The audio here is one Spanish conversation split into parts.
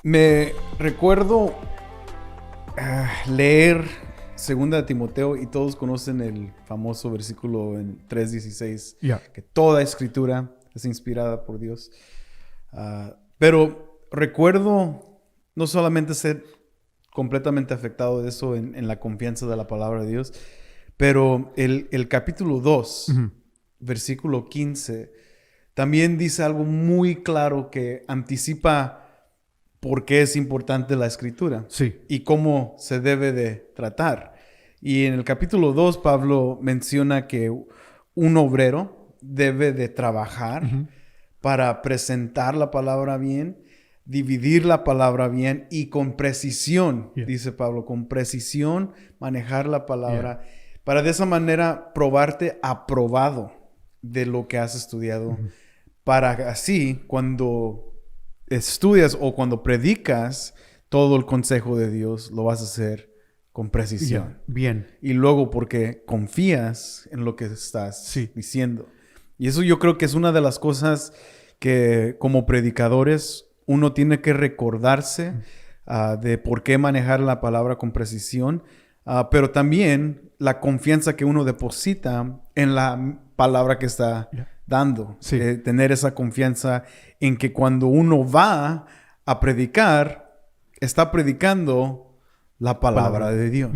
Me recuerdo leer Segunda de Timoteo y todos conocen el famoso versículo en 3:16, que toda escritura es inspirada por Dios. Pero recuerdo no solamente ser completamente afectado de eso en la confianza de la palabra de Dios, pero el capítulo 2, versículo 15, también dice algo muy claro que anticipa por qué es importante la escritura y cómo se debe de tratar. Y en el capítulo 2, Pablo menciona que un obrero debe de trabajar para presentar la palabra bien, dividir la palabra bien y con precisión, dice Pablo, con precisión manejar la palabra para de esa manera probarte aprobado de lo que has estudiado, para así cuando estudias o cuando predicas todo el consejo de Dios, lo vas a hacer con precisión. Bien. Y luego porque confías en lo que estás diciendo. Y eso yo creo que es una de las cosas que como predicadores uno tiene que recordarse de por qué manejar la palabra con precisión, pero también la confianza que uno deposita en la palabra que está dando. Tener esa confianza en que cuando uno va a predicar, está predicando la palabra de Dios.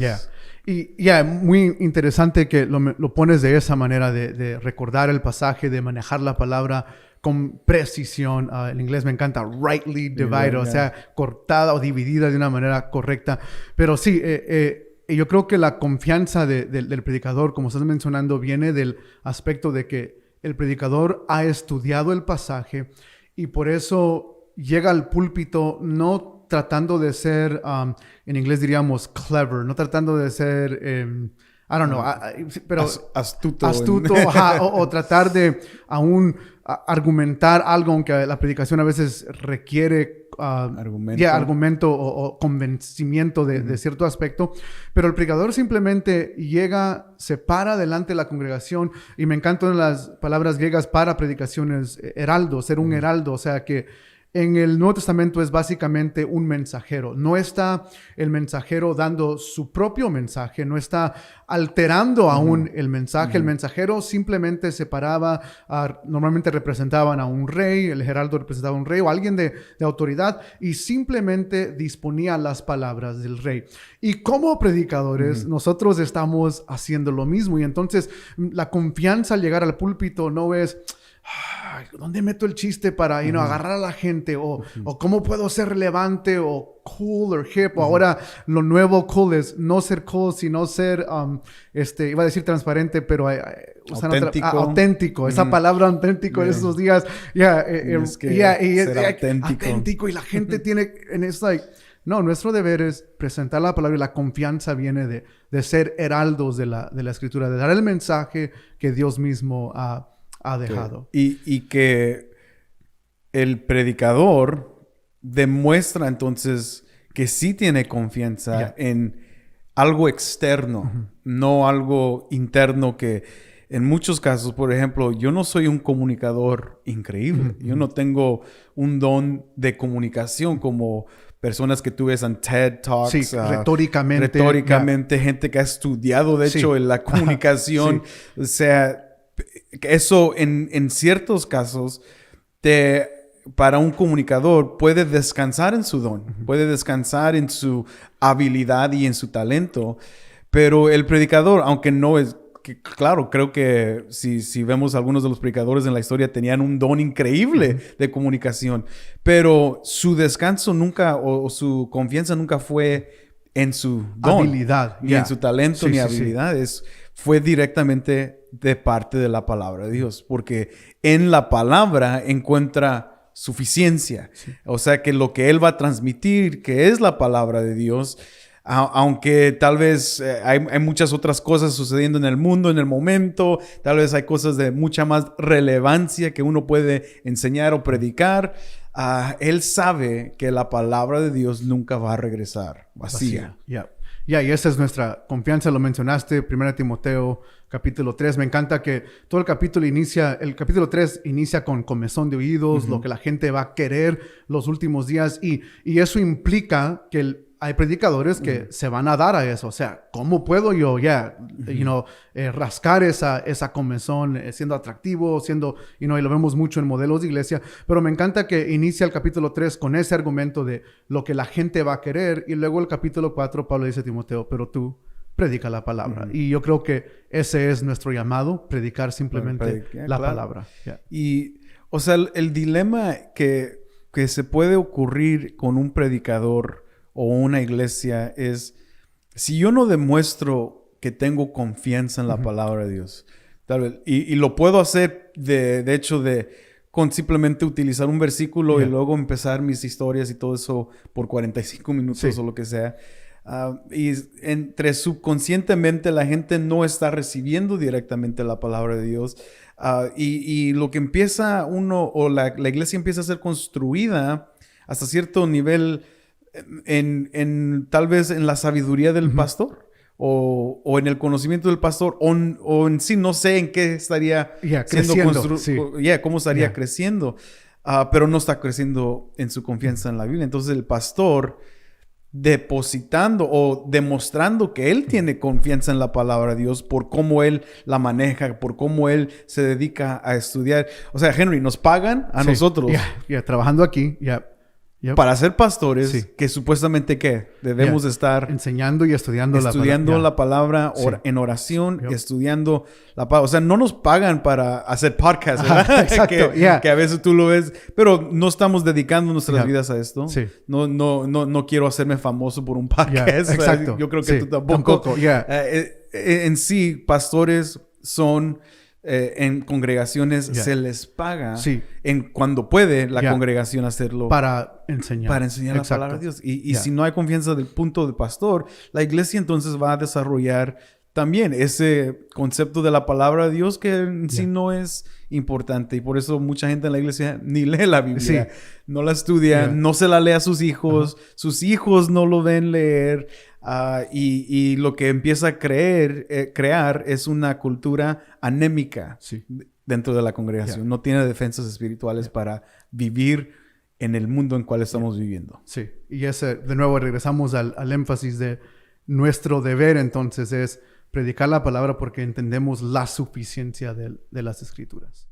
Y muy interesante que lo pones de esa manera, de recordar el pasaje, de manejar la palabra con precisión. En inglés me encanta, rightly divided, o sea, cortada o dividida de una manera correcta. Pero sí, yo creo que la confianza del predicador, como estás mencionando, viene del aspecto de que el predicador ha estudiado el pasaje y por eso llega al púlpito no tratando de ser, en inglés diríamos clever, no tratando de ser, I don't know, pero astuto o tratar de aún argumentar algo, aunque la predicación a veces requiere argumento o convencimiento de cierto aspecto, pero el predicador simplemente llega, se para delante de la congregación, y me encantan las palabras griegas para predicaciones, heraldo, ser un heraldo, o sea que en el Nuevo Testamento es básicamente un mensajero. No está el mensajero dando su propio mensaje, no está alterando aún el mensaje. El mensajero simplemente se paraba, normalmente representaban a un rey, el heraldo representaba a un rey o alguien de autoridad, y simplemente disponía las palabras del rey. Y como predicadores, nosotros estamos haciendo lo mismo. Y entonces la confianza al llegar al púlpito no es... ¿dónde meto el chiste para agarrar a la gente? O ¿cómo puedo ser relevante o cool o hip? O ahora lo nuevo cool es no ser cool, sino ser, iba a decir transparente, pero auténtico. Esa palabra auténtico en estos días. Ser auténtico. Y la gente tiene... No, nuestro deber es presentar la palabra, y la confianza viene de ser heraldos de la Escritura, de dar el mensaje que Dios mismo ha dejado. Y que el predicador demuestra entonces que sí tiene confianza en algo externo, no algo interno, que en muchos casos, por ejemplo, yo no soy un comunicador increíble. Yo no tengo un don de comunicación como personas que tú ves en TED Talks. Retóricamente, gente que ha estudiado, de hecho, en la comunicación. O sea... Eso en ciertos casos para un comunicador puede descansar en su don, puede descansar en su habilidad y en su talento, pero el predicador, aunque no es... Claro, creo que si vemos algunos de los predicadores en la historia tenían un don increíble de comunicación, pero su descanso nunca o su confianza nunca fue en su don, habilidad, ni en su talento ni habilidades. Fue directamente de parte de la palabra de Dios, porque en la palabra encuentra suficiencia. O sea que lo que él va a transmitir, que es la palabra de Dios, aunque tal vez hay muchas otras cosas sucediendo en el mundo en el momento, tal vez hay cosas de mucha más relevancia que uno puede enseñar o predicar, él sabe que la palabra de Dios nunca va a regresar vacía. y esa es nuestra confianza, lo mencionaste, 1 Timoteo capítulo 3. Me encanta que todo el capítulo 3 inicia con comezón de oídos, lo que la gente va a querer los últimos días, y eso implica que hay predicadores que se van a dar a eso. O sea, ¿cómo puedo yo rascar esa comezón siendo atractivo, y lo vemos mucho en modelos de iglesia? Pero me encanta que inicia el capítulo 3 con ese argumento de lo que la gente va a querer, y luego el capítulo 4 Pablo dice a Timoteo, pero tú predica la palabra. Y yo creo que ese es nuestro llamado, predicar simplemente la palabra. Y, o sea, el dilema que se puede ocurrir con un predicador o una iglesia es, si yo no demuestro que tengo confianza en la palabra de Dios, tal vez, y lo puedo hacer de hecho con simplemente utilizar un versículo y luego empezar mis historias y todo eso por 45 minutos o lo que sea, y entre subconscientemente la gente no está recibiendo directamente la palabra de Dios, y lo que empieza la iglesia empieza a ser construida hasta cierto nivel tal vez en la sabiduría del pastor o en el conocimiento del pastor o en sí, no sé en qué estaría siendo construido, cómo estaría creciendo, pero no está creciendo en su confianza en la Biblia. Entonces el pastor depositando o demostrando que él tiene confianza en la palabra de Dios por cómo él la maneja, por cómo él se dedica a estudiar. O sea, Henry, nos pagan a nosotros trabajando aquí, para ser pastores, que supuestamente debemos estar enseñando y estudiando la palabra en oración, estudiando la palabra. O sea, no nos pagan para hacer podcasts, ¿verdad? Exacto, que a veces tú lo ves, pero no estamos dedicando nuestras vidas a esto. No quiero hacerme famoso por un podcast. Exacto. Yo creo que tú tampoco. En sí, pastores son en congregaciones se les paga cuando puede la congregación hacerlo para enseñar la palabra de Dios. Y si no hay confianza del punto del pastor, la iglesia entonces va a desarrollar también ese concepto de la palabra de Dios que en sí no es importante. Y por eso mucha gente en la iglesia ni lee la Biblia, no la estudia, no se la lee a sus hijos, sus hijos no lo ven leer. Y lo que empieza a crear es una cultura anémica dentro de la congregación. No tiene defensas espirituales para vivir en el mundo en cual estamos viviendo. Sí, y de nuevo regresamos al énfasis de nuestro deber entonces es predicar la palabra porque entendemos la suficiencia de las Escrituras.